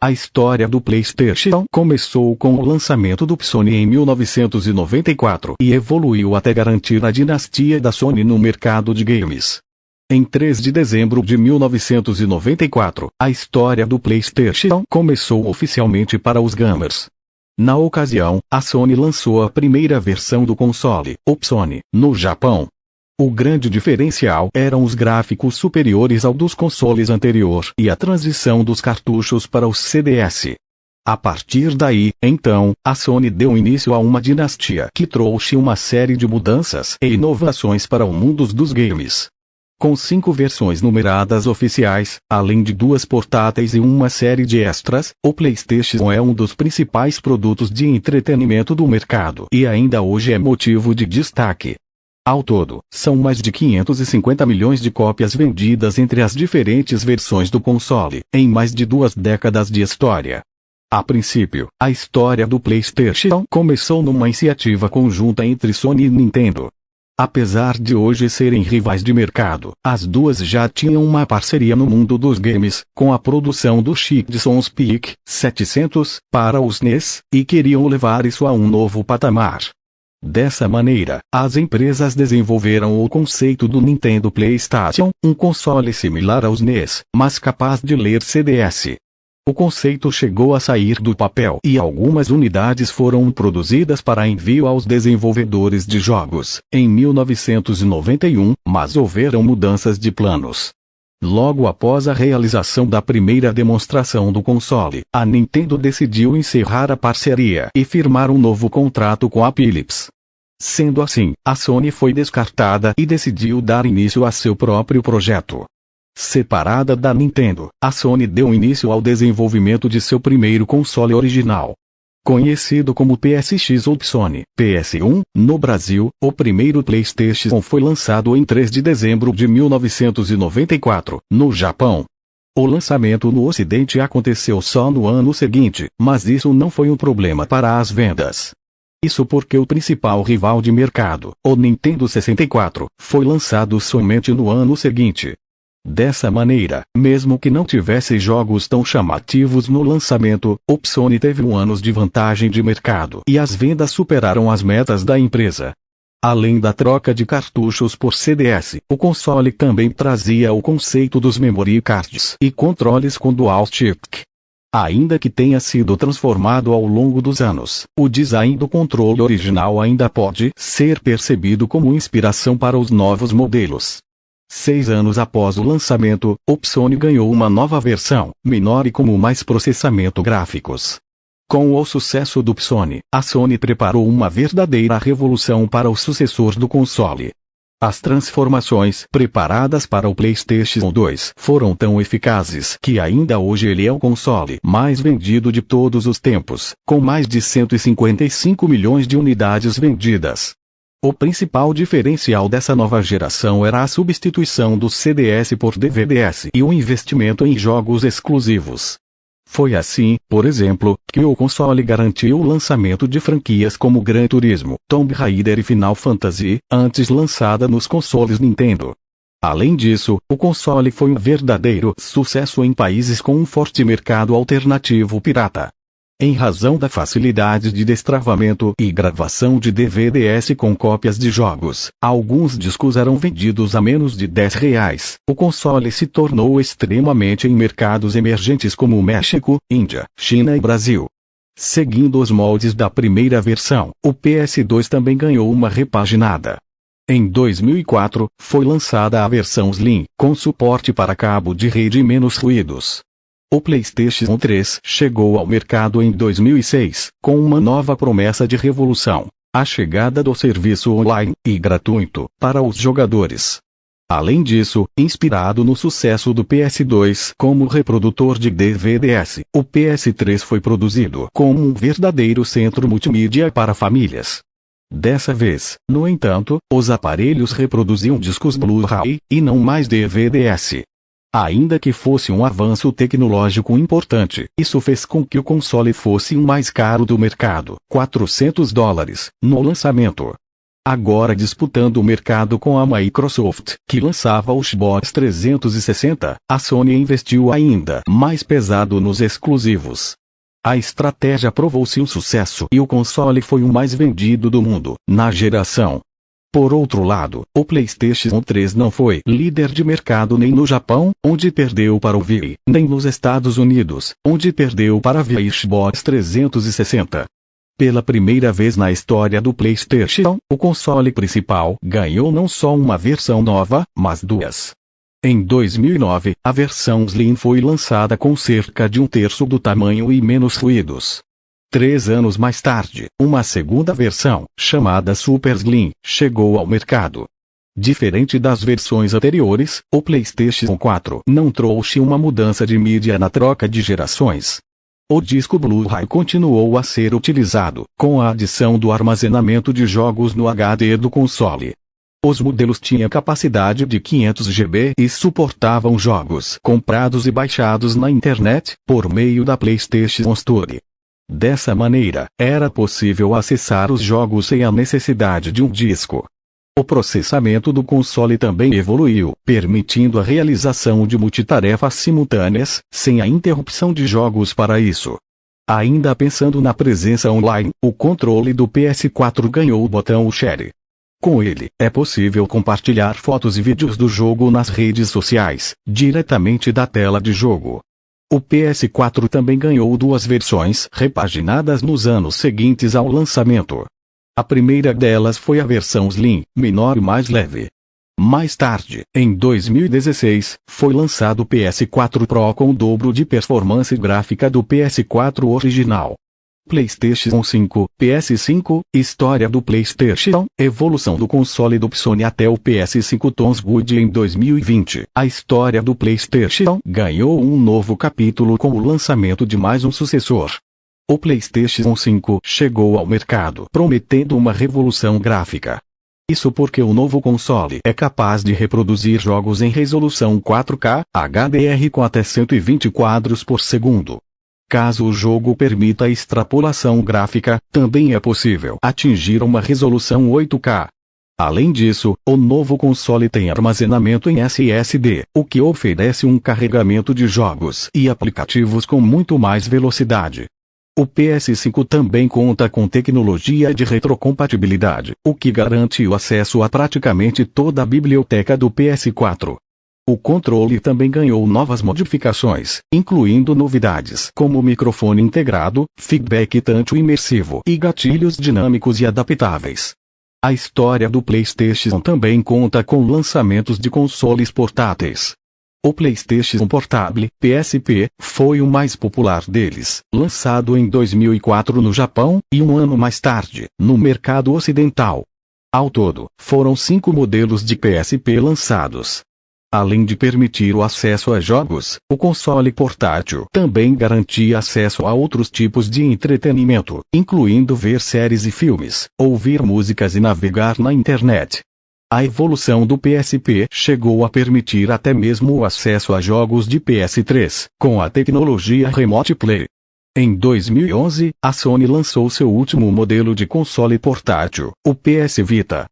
A história do PlayStation começou com o lançamento do Sony em 1994 e evoluiu até garantir a dinastia da Sony no mercado de games. Em 3 de dezembro de 1994, a história do PlayStation começou oficialmente para os gamers. Na ocasião, a Sony lançou a primeira versão do console, o Sony, no Japão. O grande diferencial eram os gráficos superiores ao dos consoles anterior e a transição dos cartuchos para os CDS. A partir daí, então, a Sony deu início a uma dinastia que trouxe uma série de mudanças e inovações para o mundo dos games. Com 5 versões numeradas oficiais, além de 2 portáteis e uma série de extras, o PlayStation é um dos principais produtos de entretenimento do mercado e ainda hoje é motivo de destaque. Ao todo, são mais de 550 milhões de cópias vendidas entre as diferentes versões do console, em mais de 2 décadas de história. A princípio, a história do PlayStation começou numa iniciativa conjunta entre Sony e Nintendo. Apesar de hoje serem rivais de mercado, as duas já tinham uma parceria no mundo dos games, com a produção do chip de sons PIC 700 para os NES, e queriam levar isso a um novo patamar. Dessa maneira, as empresas desenvolveram o conceito do Nintendo PlayStation, um console similar aos NES, mas capaz de ler CDS. O conceito chegou a sair do papel e algumas unidades foram produzidas para envio aos desenvolvedores de jogos, em 1991, mas houveram mudanças de planos. Logo após a realização da primeira demonstração do console, a Nintendo decidiu encerrar a parceria e firmar um novo contrato com a Philips. Sendo assim, a Sony foi descartada e decidiu dar início a seu próprio projeto. Separada da Nintendo, a Sony deu início ao desenvolvimento de seu primeiro console original. Conhecido como PSX ou Sony PS1, no Brasil, o primeiro PlayStation foi lançado em 3 de dezembro de 1994, no Japão. O lançamento no Ocidente aconteceu só no ano seguinte, mas isso não foi um problema para as vendas. Isso porque o principal rival de mercado, o Nintendo 64, foi lançado somente no ano seguinte. Dessa maneira, mesmo que não tivesse jogos tão chamativos no lançamento, o Sony teve anos de vantagem de mercado e as vendas superaram as metas da empresa. Além da troca de cartuchos por CDS, o console também trazia o conceito dos memory cards e controles com dual stick. Ainda que tenha sido transformado ao longo dos anos, o design do controle original ainda pode ser percebido como inspiração para os novos modelos. 6 anos após o lançamento, o Sony ganhou uma nova versão, menor e com mais processamento gráficos. Com o sucesso do Sony, a Sony preparou uma verdadeira revolução para o sucessor do console. As transformações preparadas para o PlayStation 2 foram tão eficazes que ainda hoje ele é o console mais vendido de todos os tempos, com mais de 155 milhões de unidades vendidas. O principal diferencial dessa nova geração era a substituição do CDS por DVDs e o investimento em jogos exclusivos. Foi assim, por exemplo, que o console garantiu o lançamento de franquias como Gran Turismo, Tomb Raider e Final Fantasy, antes lançada nos consoles Nintendo. Além disso, o console foi um verdadeiro sucesso em países com um forte mercado alternativo pirata. Em razão da facilidade de destravamento e gravação de DVDs com cópias de jogos, alguns discos eram vendidos a menos de R$10. O console se tornou extremamente em mercados emergentes como México, Índia, China e Brasil. Seguindo os moldes da primeira versão, o PS2 também ganhou uma repaginada. Em 2004, foi lançada a versão Slim, com suporte para cabo de rede e menos ruídos. O PlayStation 3 chegou ao mercado em 2006, com uma nova promessa de revolução: a chegada do serviço online e gratuito para os jogadores. Além disso, inspirado no sucesso do PS2 como reprodutor de DVDs, o PS3 foi produzido como um verdadeiro centro multimídia para famílias. Dessa vez, no entanto, os aparelhos reproduziam discos Blu-ray, e não mais DVDs. Ainda que fosse um avanço tecnológico importante, isso fez com que o console fosse o mais caro do mercado, $400, no lançamento. Agora disputando o mercado com a Microsoft, que lançava o Xbox 360, a Sony investiu ainda mais pesado nos exclusivos. A estratégia provou-se um sucesso e o console foi o mais vendido do mundo, na geração. Por outro lado, o PlayStation 3 não foi líder de mercado nem no Japão, onde perdeu para o Wii, nem nos Estados Unidos, onde perdeu para a Xbox 360. Pela primeira vez na história do PlayStation, o console principal ganhou não só uma versão nova, mas duas. Em 2009, a versão Slim foi lançada com cerca de um terço do tamanho e menos ruídos. 3 anos mais tarde, uma segunda versão, chamada Super Slim, chegou ao mercado. Diferente das versões anteriores, o PlayStation 4 não trouxe uma mudança de mídia na troca de gerações. O disco Blu-ray continuou a ser utilizado, com a adição do armazenamento de jogos no HD do console. Os modelos tinham capacidade de 500 GB e suportavam jogos comprados e baixados na internet, por meio da PlayStation Store. Dessa maneira, era possível acessar os jogos sem a necessidade de um disco. O processamento do console também evoluiu, permitindo a realização de multitarefas simultâneas, sem a interrupção de jogos para isso. Ainda pensando na presença online, o controle do PS4 ganhou o botão Share. Com ele, é possível compartilhar fotos e vídeos do jogo nas redes sociais, diretamente da tela de jogo. O PS4 também ganhou 2 versões repaginadas nos anos seguintes ao lançamento. A primeira delas foi a versão Slim, menor e mais leve. Mais tarde, em 2016, foi lançado o PS4 Pro com o dobro de performance gráfica do PS4 original. PlayStation 5, PS5, história do PlayStation, evolução do console do Sony até o PS5 Tons Good em 2020. A história do PlayStation ganhou um novo capítulo com o lançamento de mais um sucessor. O PlayStation 5 chegou ao mercado prometendo uma revolução gráfica. Isso porque o novo console é capaz de reproduzir jogos em resolução 4K, HDR com até 120 quadros por segundo. Caso o jogo permita a extrapolação gráfica, também é possível atingir uma resolução 8K. Além disso, o novo console tem armazenamento em SSD, o que oferece um carregamento de jogos e aplicativos com muito mais velocidade. O PS5 também conta com tecnologia de retrocompatibilidade, o que garante o acesso a praticamente toda a biblioteca do PS4. O controle também ganhou novas modificações, incluindo novidades como microfone integrado, feedback tátil imersivo e gatilhos dinâmicos e adaptáveis. A história do PlayStation também conta com lançamentos de consoles portáteis. O PlayStation Portable, PSP, foi o mais popular deles, lançado em 2004 no Japão, e um ano mais tarde, no mercado ocidental. Ao todo, foram 5 modelos de PSP lançados. Além de permitir o acesso a jogos, o console portátil também garantia acesso a outros tipos de entretenimento, incluindo ver séries e filmes, ouvir músicas e navegar na internet. A evolução do PSP chegou a permitir até mesmo o acesso a jogos de PS3, com a tecnologia Remote Play. Em 2011, a Sony lançou seu último modelo de console portátil, o PS Vita.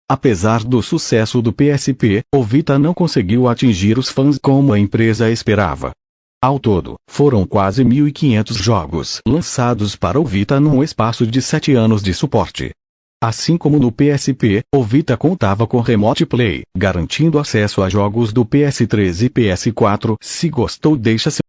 Apesar do sucesso do PSP, o Vita não conseguiu atingir os fãs como a empresa esperava. Ao todo, foram quase 1.500 jogos lançados para o Vita num espaço de 7 anos de suporte. Assim como no PSP, o Vita contava com Remote Play, garantindo acesso a jogos do PS3 e PS4. Se gostou, deixa seu